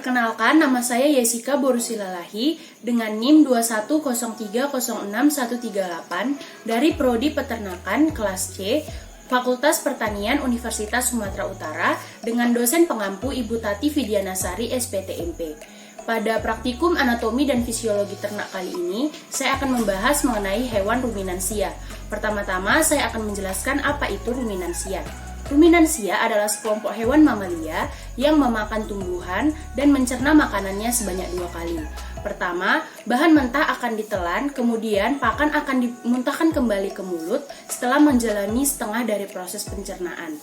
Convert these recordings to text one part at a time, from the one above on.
Perkenalkan, nama saya Yesika Borusilalahi dengan NIM 210306138 dari Prodi Peternakan kelas C, Fakultas Pertanian Universitas Sumatera Utara dengan dosen pengampu Ibu Tati Vidianasari SPTMP. Pada praktikum anatomi dan fisiologi ternak kali ini, saya akan membahas mengenai hewan ruminansia. Pertama-tama, saya akan menjelaskan apa itu ruminansia. Ruminansia adalah sekelompok hewan mamalia yang memakan tumbuhan dan mencerna makanannya sebanyak 2 kali. Pertama, bahan mentah akan ditelan, kemudian pakan akan dimuntahkan kembali ke mulut setelah menjalani setengah dari proses pencernaan.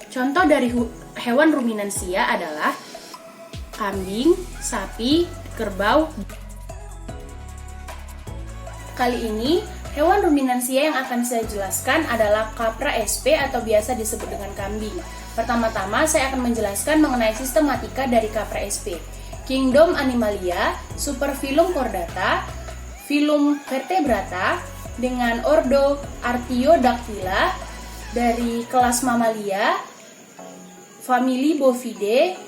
Contoh dari hewan ruminansia adalah kambing, sapi, kerbau. Kali ini, hewan ruminansia yang akan saya jelaskan adalah Capra SP atau biasa disebut dengan kambing. Pertama-tama, saya akan menjelaskan mengenai sistematika dari Capra SP. Kingdom Animalia, superfilum Chordata, filum Vertebrata, dengan ordo Artiodactyla, dari kelas Mamalia, famili Bovidae,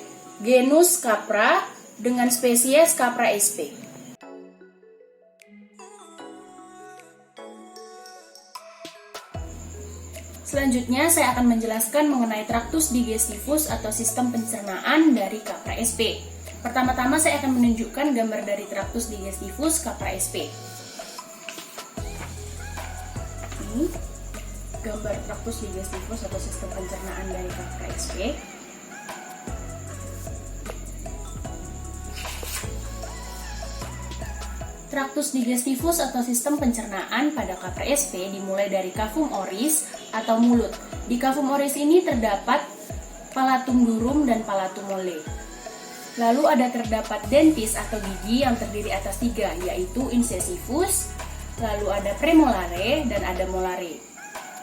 genus Capra, dengan spesies Capra SP. Selanjutnya, saya akan menjelaskan mengenai traktus digestivus atau sistem pencernaan dari Capra SP. Pertama-tama, saya akan menunjukkan gambar dari traktus digestivus Capra SP. Ini gambar traktus digestivus atau sistem pencernaan dari Capra SP. Traktus digestivus atau sistem pencernaan pada Capra SP dimulai dari cavum oris atau mulut. Di cavum oris ini terdapat palatum durum dan palatum mole. Lalu terdapat dentis atau gigi yang terdiri atas 3, yaitu incisivus, lalu ada premolare dan ada molare.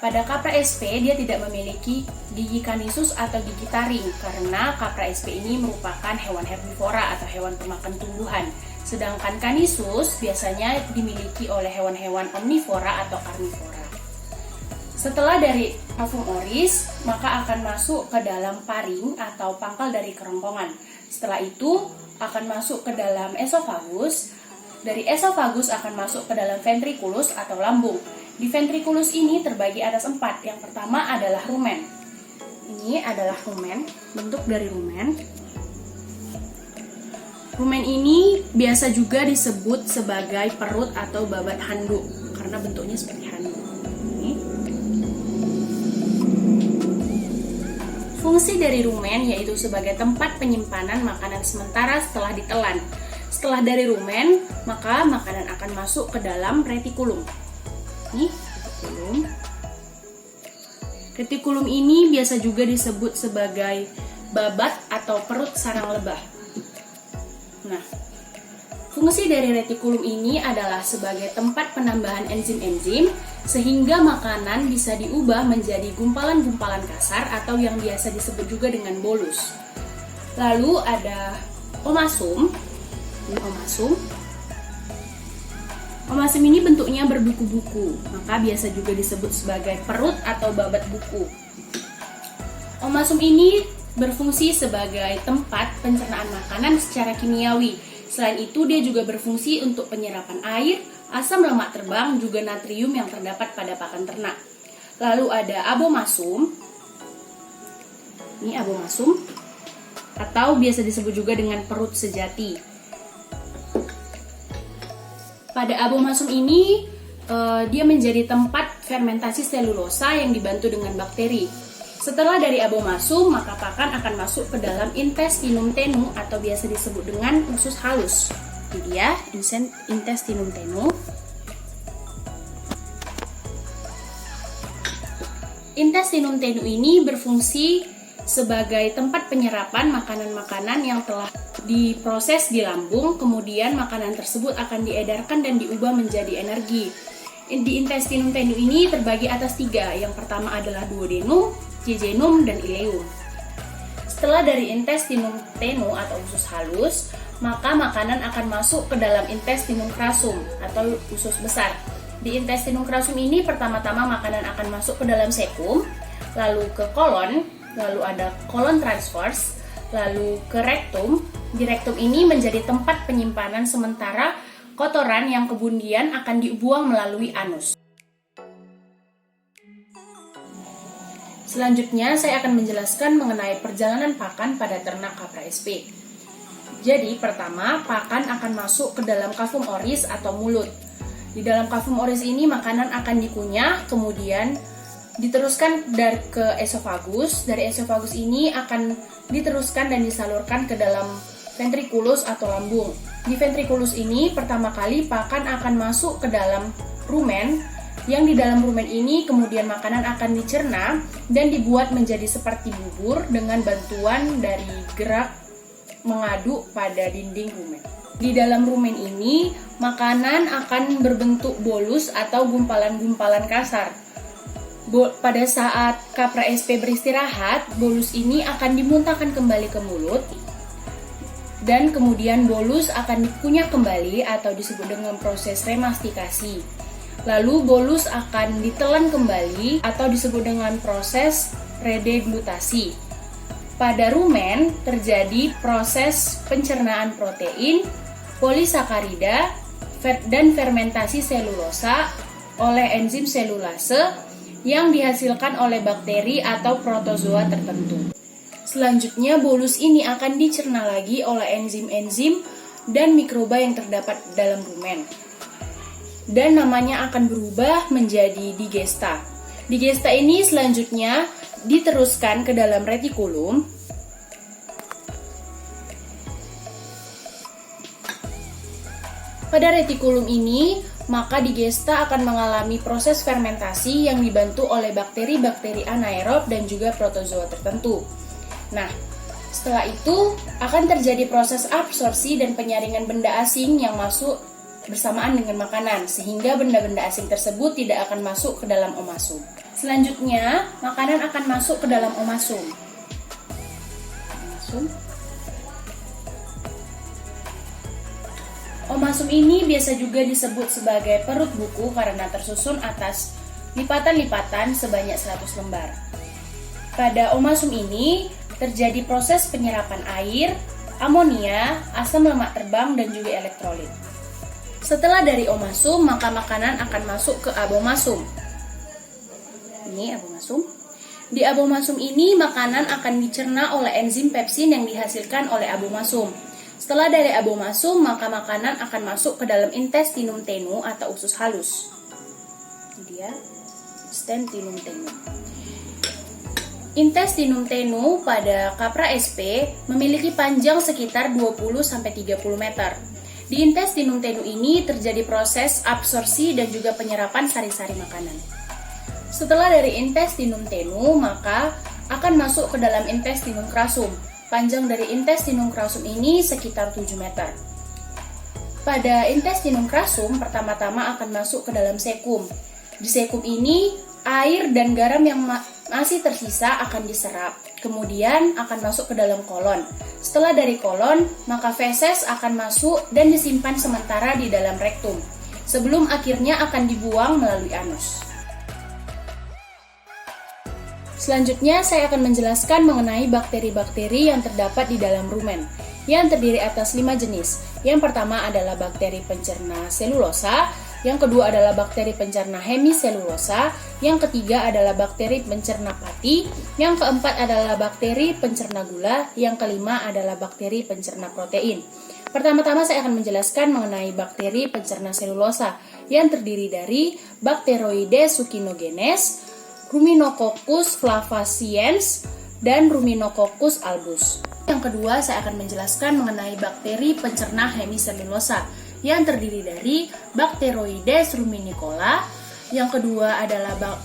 Pada Capra SP dia tidak memiliki gigi kanisus atau gigi taring karena Capra SP ini merupakan hewan herbivora atau hewan pemakan tumbuhan. Sedangkan kanisus biasanya dimiliki oleh hewan-hewan omnivora atau karnivora. Setelah dari cavum oris, maka akan masuk ke dalam paring atau pangkal dari kerongkongan. Setelah itu akan masuk ke dalam esofagus. Dari esofagus akan masuk ke dalam ventriculus atau lambung. Di ventriculus ini terbagi atas 4. Yang pertama adalah rumen. Ini adalah rumen, bentuk dari rumen. Rumen ini biasa juga disebut sebagai perut atau babat handuk karena bentuknya seperti handuk. Ini. Fungsi dari rumen yaitu sebagai tempat penyimpanan makanan sementara setelah ditelan. Setelah dari rumen, maka makanan akan masuk ke dalam retikulum. Ini retikulum. Retikulum ini biasa juga disebut sebagai babat atau perut sarang lebah. Nah, fungsi dari retikulum ini adalah sebagai tempat penambahan enzim-enzim sehingga makanan bisa diubah menjadi gumpalan-gumpalan kasar atau yang biasa disebut juga dengan bolus. Lalu ada omasum. Ini omasum. Omasum ini bentuknya berbuku-buku, maka biasa juga disebut sebagai perut atau babat buku. Omasum ini berfungsi sebagai tempat pencernaan makanan secara kimiawi. Selain itu, dia juga berfungsi untuk penyerapan air, asam lemak terbang, juga natrium yang terdapat pada pakan ternak. Lalu ada abomasum. Ini abomasum, atau biasa disebut juga dengan perut sejati. Pada abomasum ini, dia menjadi tempat fermentasi selulosa yang dibantu dengan bakteri. Setelah dari abomasum, maka pakan akan masuk ke dalam intestinum tenue atau biasa disebut dengan usus halus. Ini dia, intestinum tenue. Intestinum tenue ini berfungsi sebagai tempat penyerapan makanan-makanan yang telah diproses di lambung, kemudian makanan tersebut akan diedarkan dan diubah menjadi energi. Di intestinum tenue ini terbagi atas 3. Yang pertama adalah duodenum, jejunum, dan ileum. Setelah dari intestinum tenue atau usus halus, maka makanan akan masuk ke dalam intestinum crassum atau usus besar. Di intestinum crassum ini pertama-tama makanan akan masuk ke dalam cecum, lalu ke kolon, lalu ada kolon transverse, lalu ke rektum, Di rektum ini menjadi tempat penyimpanan sementara kotoran yang kemudian akan dibuang melalui anus. Selanjutnya, saya akan menjelaskan mengenai perjalanan pakan pada ternak Capra SP. Jadi, pertama, pakan akan masuk ke dalam kafum oris atau mulut. Di dalam kafum oris ini, makanan akan dikunyah, kemudian diteruskan ke esofagus. Dari esofagus ini akan diteruskan dan disalurkan ke dalam ventriculus atau lambung. Di ventriculus ini, pertama kali pakan akan masuk ke dalam rumen, yang di dalam rumen ini kemudian makanan akan dicerna dan dibuat menjadi seperti bubur dengan bantuan dari gerak mengaduk pada dinding rumen. Di dalam rumen ini, makanan akan berbentuk bolus atau gumpalan-gumpalan kasar. Pada saat Capra SP beristirahat, bolus ini akan dimuntahkan kembali ke mulut dan kemudian bolus akan dikunyah kembali atau disebut dengan proses remastikasi. Lalu bolus akan ditelan kembali atau disebut dengan proses redeglutasi. Pada rumen terjadi proses pencernaan protein, polisakarida, dan fermentasi selulosa oleh enzim selulase yang dihasilkan oleh bakteri atau protozoa tertentu. Selanjutnya bolus ini akan dicerna lagi oleh enzim-enzim dan mikroba yang terdapat dalam rumen. Dan namanya akan berubah menjadi digesta. Digesta ini selanjutnya diteruskan ke dalam retikulum. Pada retikulum ini, maka digesta akan mengalami proses fermentasi yang dibantu oleh bakteri-bakteri anaerob dan juga protozoa tertentu. Nah, setelah itu akan terjadi proses absorpsi dan penyaringan benda asing yang masuk bersamaan dengan makanan, sehingga benda-benda asing tersebut tidak akan masuk ke dalam omasum. Selanjutnya, makanan akan masuk ke dalam omasum. Omasum ini biasa juga disebut sebagai perut buku karena tersusun atas lipatan-lipatan sebanyak 100 lembar. Pada omasum ini terjadi proses penyerapan air, amonia, asam lemak terbang, dan juga elektrolit. Setelah dari omasum, maka makanan akan masuk ke abomasum. Ini abomasum. Di abomasum ini, makanan akan dicerna oleh enzim pepsin yang dihasilkan oleh abomasum. Setelah dari abomasum, maka makanan akan masuk ke dalam intestinum tenu atau usus halus. Ini dia, intestinum tenu. Intestinum tenu pada Capra SP memiliki panjang sekitar 20-30 meter. Di intestinum tenu ini terjadi proses absorpsi dan juga penyerapan sari-sari makanan. Setelah dari intestinum tenu, maka akan masuk ke dalam intestinum crassum. Panjang dari intestinum crassum ini sekitar 7 meter. Pada intestinum crassum, pertama-tama akan masuk ke dalam sekum. Di sekum ini, air dan garam yang masih tersisa akan diserap. Kemudian akan masuk ke dalam kolon. Setelah dari kolon, maka feses akan masuk dan disimpan sementara di dalam rektum, sebelum akhirnya akan dibuang melalui anus. Selanjutnya, saya akan menjelaskan mengenai bakteri-bakteri yang terdapat di dalam rumen, yang terdiri atas 5 jenis. Yang pertama adalah bakteri pencerna selulosa, yang kedua adalah bakteri pencerna hemiselulosa, yang ketiga adalah bakteri pencerna pati, yang keempat adalah bakteri pencerna gula, yang kelima adalah bakteri pencerna protein. Pertama-tama saya akan menjelaskan mengenai bakteri pencerna selulosa, yang terdiri dari Bacteroides succinogenes, Ruminococcus flavescens, dan Ruminococcus albus. Yang kedua, saya akan menjelaskan mengenai bakteri pencerna hemiselulosa, yang terdiri dari Bacteroides ruminicola, yang kedua adalah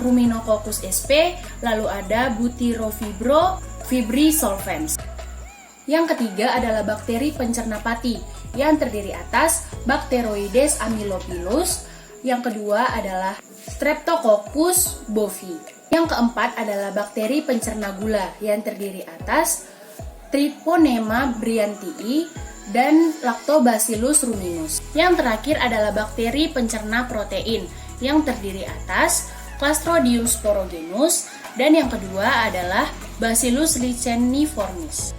Ruminococcus sp, lalu ada Butyrofibro fibrisolvens. Yang ketiga adalah bakteri pencerna pati, yang terdiri atas Bacteroides amylopilus, yang kedua adalah Streptococcus bovi. Yang keempat adalah bakteri pencerna gula, yang terdiri atas Treponema bryantii dan Lactobacillus ruminus. Yang terakhir adalah bakteri pencerna protein, yang terdiri atas Clostridium sporogenus, dan yang kedua adalah Bacillus licheniformis.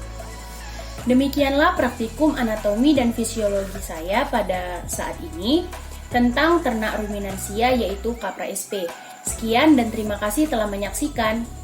Demikianlah praktikum anatomi dan fisiologi saya pada saat ini tentang ternak ruminansia yaitu Capra SP. Sekian dan terima kasih telah menyaksikan.